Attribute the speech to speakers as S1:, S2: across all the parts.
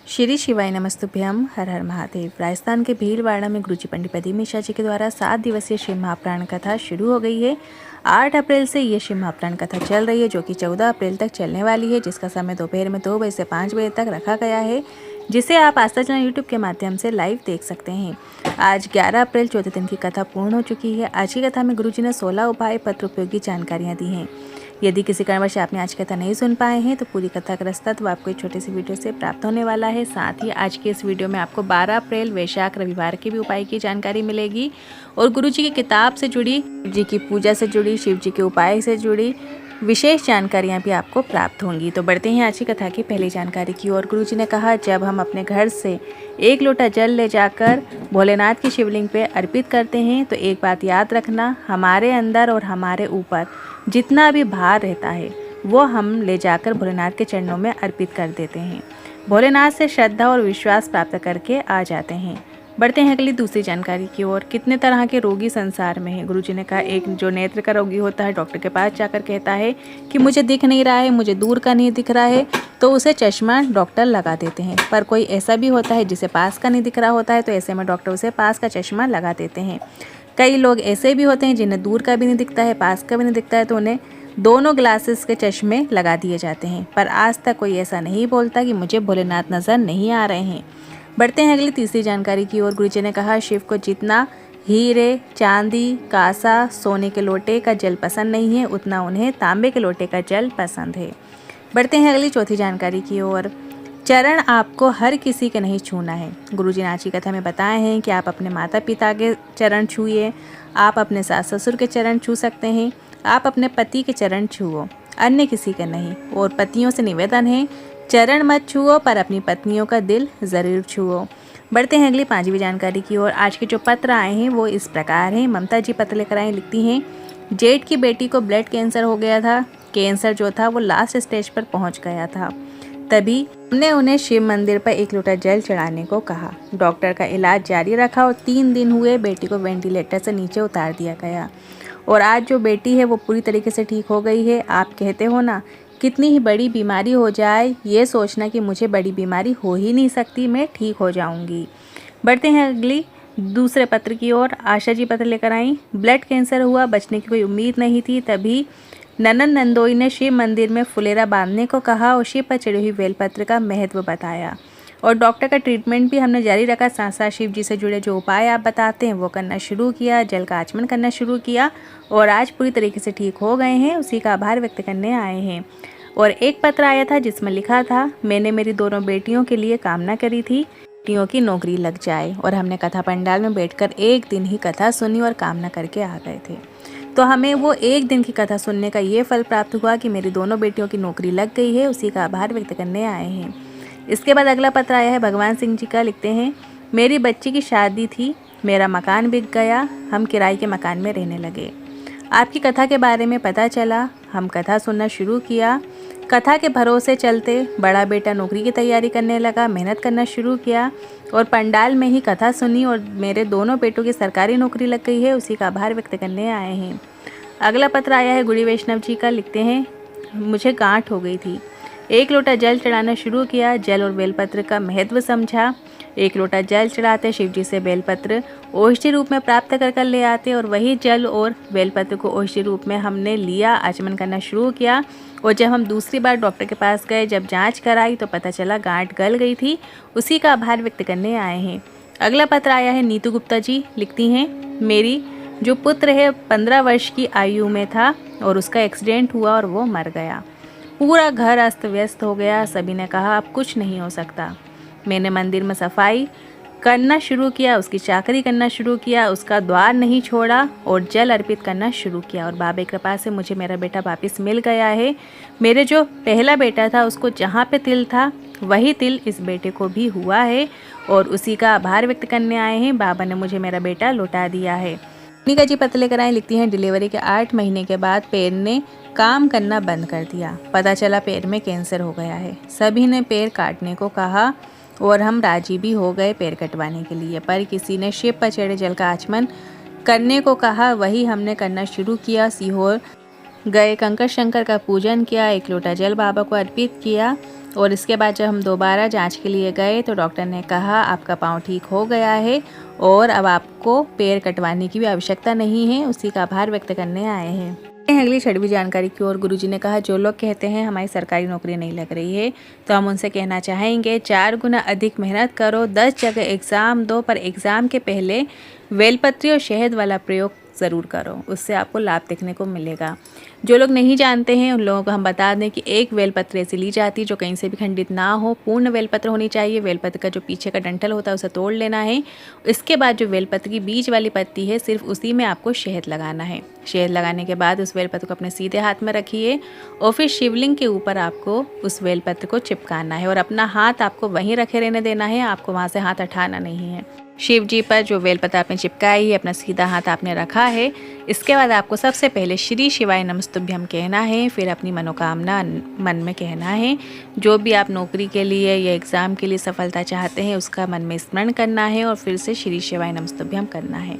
S1: श्री शिवाय नमस्तुभ्यम। हर हर महादेव। राजस्थान के भीलवाड़ा में गुरुजी पंडित प्रदीप मिश्रा जी के द्वारा 7 दिवसीय शिव महाप्राण कथा शुरू हो गई है। 8 अप्रैल से ये शिव महाप्राण कथा चल रही है, जो कि 14 अप्रैल तक चलने वाली है, जिसका समय दोपहर में 2 बजे से 5 बजे तक रखा गया है, जिसे आप आस्था चैनल यूट्यूब के माध्यम से लाइव देख सकते हैं। आज 11 अप्रैल चौथे दिन की कथा पूर्ण हो चुकी है। आज की कथा में गुरुजी ने 16 उपाय पत्र उपयोगी जानकारियाँ दी हैं। यदि किसी कारणवश आपने आज की कथा नहीं सुन पाए हैं तो पूरी कथा का रसतत्व आपको एक छोटे से वीडियो से प्राप्त होने वाला है। साथ ही आज के इस वीडियो में आपको 12 अप्रैल वैशाख रविवार के भी उपाय की जानकारी मिलेगी और गुरु जी की किताब से जुड़ी, जी की पूजा से जुड़ी, शिव जी के उपाय से जुड़ी विशेष जानकारियाँ भी आपको प्राप्त होंगी। तो बढ़ते हैं आज की कथा की पहली जानकारी की ओर। गुरु जी ने कहा, जब हम अपने घर से 1 लोटा जल ले जाकर भोलेनाथ की शिवलिंग पे अर्पित करते हैं तो एक बात याद रखना, हमारे अंदर और हमारे ऊपर जितना भी भार रहता है वो हम ले जाकर भोलेनाथ के चरणों में अर्पित कर देते हैं। भोलेनाथ से श्रद्धा और विश्वास प्राप्त करके आ जाते हैं। बढ़ते हैं अगली दूसरी जानकारी की ओर। कितने तरह के रोगी संसार में हैं। गुरुजी ने कहा, एक जो नेत्र का रोगी होता है, डॉक्टर के पास जाकर कहता है कि मुझे दिख नहीं रहा है, मुझे दूर का नहीं दिख रहा है, तो उसे चश्मा डॉक्टर लगा देते हैं। पर कोई ऐसा भी होता है जिसे पास का नहीं दिख रहा होता है, तो ऐसे में डॉक्टर उसे पास का चश्मा लगा देते हैं। कई लोग ऐसे भी होते हैं जिन्हें दूर का भी नहीं दिखता है, पास का भी नहीं दिखता है, तो उन्हें दोनों ग्लासेस के चश्मे लगा दिए जाते हैं। पर आज तक कोई ऐसा नहीं बोलता कि मुझे भोलेनाथ नज़र नहीं आ रहे हैं। बढ़ते हैं अगली तीसरी जानकारी की ओर। गुरुजी ने कहा, शिव को जितना हीरे, चांदी, कांसा, सोने के लोटे का जल पसंद नहीं है, उतना उन्हें तांबे के लोटे का जल पसंद है। बढ़ते हैं अगली चौथी जानकारी की ओर। चरण आपको हर किसी के नहीं छूना है। गुरुजी ने आज की कथा में बताए हैं कि आप अपने माता पिता के चरण छूइए, आप अपने सास ससुर के चरण छू सकते हैं, आप अपने पति के चरण छुओ, अन्य किसी के नहीं। और पतियों से निवेदन है, चरण मत छुओ पर अपनी पत्नियों का दिल ज़रूर छुओ। बढ़ते हैं अगली 5वीं जानकारी की ओर। आज के जो पत्र आए हैं वो इस प्रकार हैं। ममता जी पत्र लेकर आई, लिखती हैं, जेठ की बेटी को ब्लड कैंसर हो गया था। कैंसर जो था वो लास्ट स्टेज पर पहुंच गया था। तभी हमने उन्हें शिव मंदिर पर 1 लोटा जल चढ़ाने को कहा। डॉक्टर का इलाज जारी रखा और 3 दिन हुए बेटी को वेंटिलेटर से नीचे उतार दिया गया और आज जो बेटी है वो पूरी तरीके से ठीक हो गई है। आप कहते हो ना, कितनी ही बड़ी बीमारी हो जाए, ये सोचना कि मुझे बड़ी बीमारी हो ही नहीं सकती, मैं ठीक हो जाऊंगी। बढ़ते हैं अगली दूसरे पत्र की ओर। आशा जी पत्र लेकर आई, ब्लड कैंसर हुआ, बचने की कोई उम्मीद नहीं थी। तभी ननन नंदोई ने शिव मंदिर में फुलेरा बांधने को कहा और शिव पर चढ़ी हुई बेलपत्र का महत्व बताया और डॉक्टर का ट्रीटमेंट भी हमने जारी रखा। साथ साथ शिव जी से जुड़े जो उपाय आप बताते हैं वो करना शुरू किया, जल का आचमन करना शुरू किया और आज पूरी तरीके से ठीक हो गए हैं। उसी का आभार व्यक्त करने आए हैं। और एक पत्र आया था जिसमें लिखा था, मैंने मेरी दोनों बेटियों के लिए कामना करी थी, बेटियों की नौकरी लग जाए। और हमने कथा पंडाल में बैठकर 1 दिन ही कथा सुनी और कामना करके आ गए थे। तो हमें वो 1 दिन की कथा सुनने का ये फल प्राप्त हुआ कि मेरी दोनों बेटियों की नौकरी लग गई है। उसी का आभार व्यक्त करने आए हैं। इसके बाद अगला पत्र आया है भगवान सिंह जी का। लिखते हैं, मेरी बच्ची की शादी थी, मेरा मकान बिक गया, हम किराए के मकान में रहने लगे। आपकी कथा के बारे में पता चला, हम कथा सुनना शुरू किया। कथा के भरोसे चलते बड़ा बेटा नौकरी की तैयारी करने लगा, मेहनत करना शुरू किया और पंडाल में ही कथा सुनी और मेरे दोनों बेटों की सरकारी नौकरी लग गई है। उसी का आभार व्यक्त करने आए हैं। अगला पत्र आया है गुड़ी वैष्णव जी का। लिखते हैं, मुझे गांठ हो गई थी, 1 लोटा जल चढ़ाना शुरू किया, जल और बेलपत्र का महत्व समझा। 1 लोटा जल चढ़ाते, शिव जी से बेलपत्र औषधि रूप में प्राप्त कर ले आते और वही जल और बेलपत्र को औषधि रूप में हमने लिया, आचमन करना शुरू किया। और जब हम दूसरी बार डॉक्टर के पास गए, जब जांच कराई तो पता चला गांठ गल गई थी। उसी का आभार व्यक्त करने आए हैं। अगला पत्र आया है नीतू गुप्ता जी। लिखती हैं, मेरी जो पुत्र है 15 वर्ष की आयु में था और उसका एक्सीडेंट हुआ और वो मर गया। पूरा घर अस्त व्यस्त हो गया। सभी ने कहा अब कुछ नहीं हो सकता। मैंने मंदिर में सफाई करना शुरू किया, उसकी चाकरी करना शुरू किया, उसका द्वार नहीं छोड़ा और जल अर्पित करना शुरू किया और बाबा की कृपा से मुझे मेरा बेटा वापस मिल गया है। मेरे जो पहला बेटा था उसको जहाँ पे तिल था वही तिल इस बेटे को भी हुआ है और उसी का आभार व्यक्त करने आए हैं। बाबा ने मुझे मेरा बेटा लौटा दिया है। मीका जी पत्र लेकर आए। लिखती हैं, डिलीवरी के 8 महीने के बाद पैर ने काम करना बंद कर दिया। पता चला पैर में कैंसर हो गया है। सभी ने पैर काटने को कहा और हम राजी भी हो गए पैर कटवाने के लिए, पर किसी ने शिव पर चढ़े जल का आचमन करने को कहा, वही हमने करना शुरू किया। सीहोर गए, कंकर शंकर का पूजन किया, 1 लोटा जल बाबा को अर्पित किया और इसके बाद जब हम दोबारा जांच के लिए गए तो डॉक्टर ने कहा आपका पाँव ठीक हो गया है और अब आपको पैर कटवाने की भी आवश्यकता नहीं है। उसी का आभार व्यक्त करने आए हैं। अगली 6वीं जानकारी की ओर। गुरुजी ने कहा जो लोग कहते हैं हमारी सरकारी नौकरी नहीं लग रही है तो हम उनसे कहना चाहेंगे 4 गुना अधिक मेहनत करो, 10 जगह एग्ज़ाम दो, पर एग्ज़ाम के पहले बेलपत्री और शहद वाला प्रयोग ज़रूर करो, उससे आपको लाभ देखने को मिलेगा। जो लोग नहीं जानते हैं उन लोगों को हम बता दें कि एक बेलपत्र ऐसी ली जाती है जो कहीं से भी खंडित ना हो, पूर्ण बेलपत्र होनी चाहिए। बेलपत्र का जो पीछे का डंठल होता है उसे तोड़ लेना है। इसके बाद जो बेलपत्र की बीज वाली पत्ती है सिर्फ उसी में आपको शहद लगाना है। शहद लगाने के बाद उस बेलपत्र को अपने सीधे हाथ में रखिए और फिर शिवलिंग के ऊपर आपको उस बेलपत्र को चिपकाना है और अपना हाथ आपको वहीं रखे रहने देना है, आपको वहाँ से हाथ हटाना नहीं है। शिव जी पर जो बेलपत्र आपने चिपकाई है अपना सीधा हाथ आपने रखा है। इसके बाद आपको सबसे पहले श्री शिवाय नमस्तुभ्यम कहना है, फिर अपनी मनोकामना मन में कहना है। जो भी आप नौकरी के लिए या एग्ज़ाम के लिए सफलता चाहते हैं उसका मन में स्मरण करना है और फिर से श्री शिवाय नमस्तुभ्यम करना है।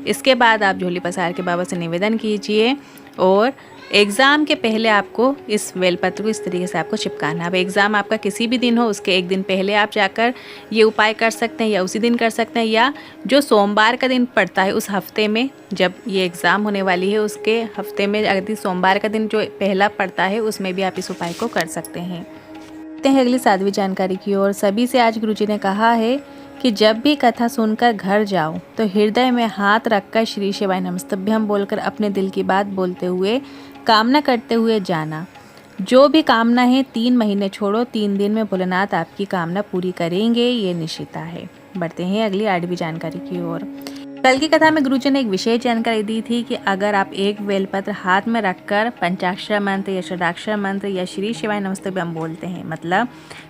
S1: इसके बाद आप झोली पसार के बाबा से निवेदन कीजिए और एग्ज़ाम के पहले आपको इस बेलपत्र को इस तरीके से आपको चिपकाना है। अब एग्ज़ाम आपका किसी भी दिन हो उसके एक दिन पहले आप जाकर ये उपाय कर सकते हैं या उसी दिन कर सकते हैं, या जो सोमवार का दिन पड़ता है उस हफ्ते में जब ये एग्ज़ाम होने वाली है उसके हफ्ते में अगर सोमवार का दिन जो पहला पड़ता है उसमें भी आप इस उपाय को कर सकते हैं। अगली 7वीं जानकारी की ओर। सभी से आज गुरुजी ने कहा है कि जब भी कथा सुनकर घर जाओ तो हृदय में हाथ रखकर श्री शिवाय नमस्तुभ्यम बोलकर अपने दिल की बात बोलते हुए कामना करते हुए जाना। जो भी कामना है 3 महीने छोड़ो, 3 दिन में भोलेनाथ आपकी कामना पूरी करेंगे, ये निश्चिता है। बढ़ते हैं अगली 8वीं जानकारी की ओर। कल की कथा में गुरुजी ने एक विशेष जानकारी दी थी कि अगर आप एक बेलपत्र हाथ में रखकर पंचाक्षर मंत्र या षडाक्षर मंत्र या श्री शिवाय नमस्तुभ्यम बोलते हैं, मतलब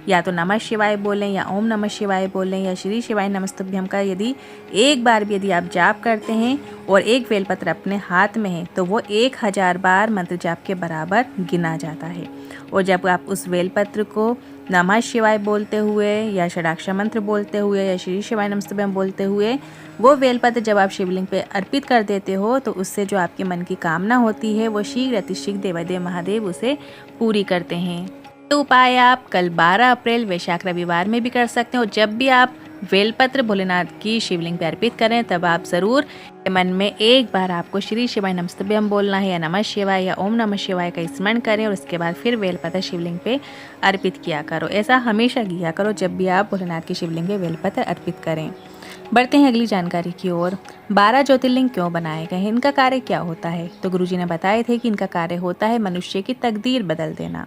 S1: या तो नमः शिवाय बोलें या ओम नमः शिवाय बोलें या श्री शिवाय नमस्तुभ्यम का यदि एक बार भी यदि आप जाप करते हैं और एक बेलपत्र अपने हाथ में है तो वो 1000 बार मंत्र जाप के बराबर गिना जाता है। और जब आप उस बेलपत्र को नमः शिवाय बोलते हुए या षडाक्षर मंत्र बोलते हुए या श्री शिवाय नमस्तुभ्यम बोलते हुए वो बेलपत्र जब आप शिवलिंग पे अर्पित कर देते हो तो उससे जो आपके मन की कामना होती है वो शीघ्र अतिशीघ्र देवादेव महादेव उसे पूरी करते हैं। तो उपाय आप कल 12 अप्रैल वैशाख रविवार में भी कर सकते हैं। और जब भी आप बेलपत्र भोलेनाथ की शिवलिंग पे अर्पित करें तब आप ज़रूर मन में एक बार आपको श्री शिवाय नमस्तुभ्यम बोलना है या नमः शिवाय या ओम नमः शिवाय का स्मरण करें और उसके बाद फिर बेलपत्र शिवलिंग पे अर्पित किया करो। ऐसा हमेशा किया करो जब भी आप भोलेनाथ की शिवलिंग पे बेलपत्र अर्पित करें। बढ़ते हैं अगली जानकारी की ओर। 12 ज्योतिर्लिंग क्यों बनाए गए हैं, इनका कार्य क्या होता है? तो गुरुजी ने बताए थे कि इनका कार्य होता है मनुष्य की तकदीर बदल देना।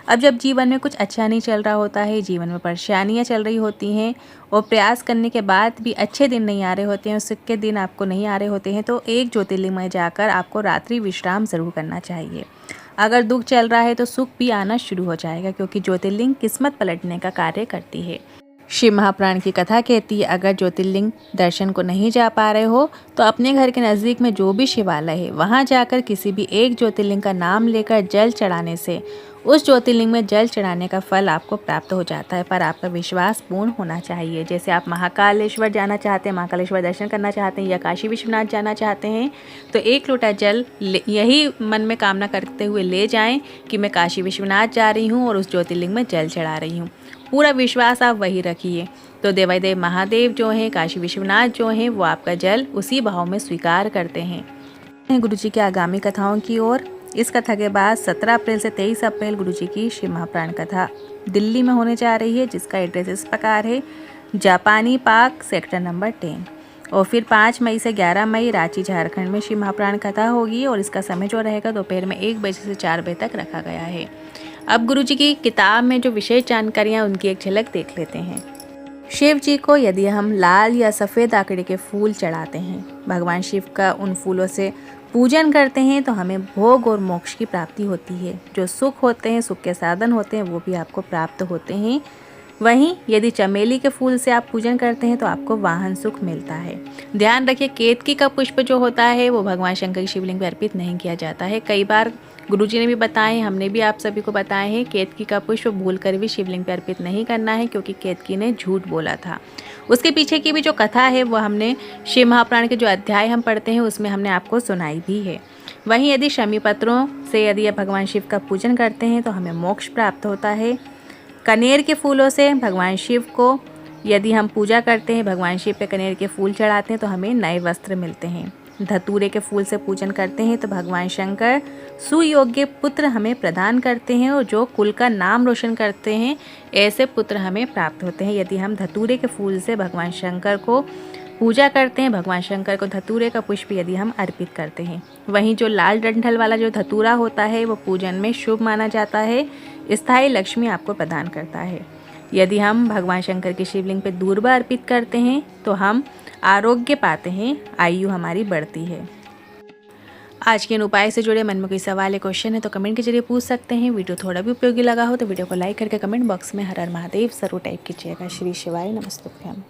S1: अब जब जीवन में कुछ अच्छा नहीं चल रहा होता है, जीवन में परेशानियां चल रही होती हैं और प्रयास करने के बाद भी अच्छे दिन नहीं आ रहे होते हैं, सुख के दिन आपको नहीं आ रहे होते हैं, तो एक ज्योतिर्लिंग में जाकर आपको रात्रि विश्राम ज़रूर करना चाहिए। अगर दुख चल रहा है तो सुख भी आना शुरू हो जाएगा, क्योंकि ज्योतिर्लिंग किस्मत पलटने का कार्य करती है। शिव महापुराण की कथा कहती है अगर ज्योतिर्लिंग दर्शन को नहीं जा पा रहे हो तो अपने घर के नज़दीक में जो भी शिवालय है वहाँ जाकर किसी भी एक ज्योतिर्लिंग का नाम लेकर जल चढ़ाने से उस ज्योतिर्लिंग में जल चढ़ाने का फल आपको प्राप्त हो जाता है। पर आपका विश्वास पूर्ण होना चाहिए। जैसे आप महाकालेश्वर जाना चाहते हैं, महाकालेश्वर दर्शन करना चाहते हैं या काशी विश्वनाथ जाना चाहते हैं तो 1 लोटा जल यही मन में कामना करते हुए ले जाएं कि मैं काशी विश्वनाथ जा रही हूँ और उस ज्योतिर्लिंग में जल चढ़ा रही हूँ। पूरा विश्वास आप वही रखिए तो देवादेव महादेव जो हैं, काशी विश्वनाथ जो हैं, वो आपका जल उसी भाव में स्वीकार करते हैं। गुरुजी की आगामी कथाओं की ओर। इस कथा के बाद 17 अप्रैल से 23 अप्रैल गुरुजी की शिव महापुराण कथा दिल्ली में होने जा रही है, जिसका एड्रेस इस प्रकार है जापानी पार्क सेक्टर नंबर 10। और फिर 5 मई से 11 मई रांची झारखंड में शिव महापुराण कथा होगी और इसका समय जो रहेगा दोपहर में 1 बजे से 4 बजे तक रखा गया है। अब गुरुजी की किताब में जो विशेष जानकारियाँ उनकी एक झलक देख लेते हैं। शिव जी को यदि हम लाल या सफ़ेद आकड़े के फूल चढ़ाते हैं, भगवान शिव का उन फूलों से पूजन करते हैं तो हमें भोग और मोक्ष की प्राप्ति होती है। जो सुख होते हैं, सुख के साधन होते हैं, वो भी आपको प्राप्त होते हैं। वहीं यदि चमेली के फूल से आप पूजन करते हैं तो आपको वाहन सुख मिलता है। ध्यान रखिए केतकी का पुष्प जो होता है वो भगवान शंकर की शिवलिंग पर अर्पित नहीं किया जाता है। कई बार गुरुजी ने भी बताए, हमने भी आप सभी को बताए हैं, केतकी का पुष्प भूलकर भी शिवलिंग पर अर्पित नहीं करना है, क्योंकि केतकी ने झूठ बोला था। उसके पीछे की भी जो कथा है वो हमने शिव महापुराण के जो अध्याय हम पढ़ते हैं उसमें हमने आपको सुनाई भी है। वहीं यदि शमी पत्रों से यदि आप भगवान शिव का पूजन करते हैं तो हमें मोक्ष प्राप्त होता है। कनेर के फूलों से भगवान शिव को यदि हम पूजा करते हैं, भगवान शिव पे कनेर के फूल चढ़ाते हैं तो हमें नए वस्त्र मिलते हैं। धतूरे के फूल से पूजन करते हैं तो भगवान शंकर सुयोग्य पुत्र हमें प्रदान करते हैं और जो कुल का नाम रोशन करते हैं ऐसे पुत्र हमें प्राप्त होते हैं। यदि हम धतूरे के फूल से भगवान शंकर को पूजा करते हैं, भगवान शंकर को धतूरे का पुष्प यदि हम अर्पित करते हैं। वहीं जो लाल डंठल वाला जो धतूरा होता है वो पूजन में शुभ माना जाता है, स्थायी लक्ष्मी आपको प्रदान करता है। यदि हम भगवान शंकर के शिवलिंग पे दूर्वा अर्पित करते हैं तो हम आरोग्य पाते हैं, आयु हमारी बढ़ती है। आज के इन उपाय से जुड़े मन में कोई सवाल या क्वेश्चन है तो कमेंट के जरिए पूछ सकते हैं। वीडियो थोड़ा भी उपयोगी लगा हो तो वीडियो को लाइक करके कमेंट बॉक्स में हर हर महादेव जरूर टाइप कीजिएगा। श्री शिवाय नमस्तुभ्यम।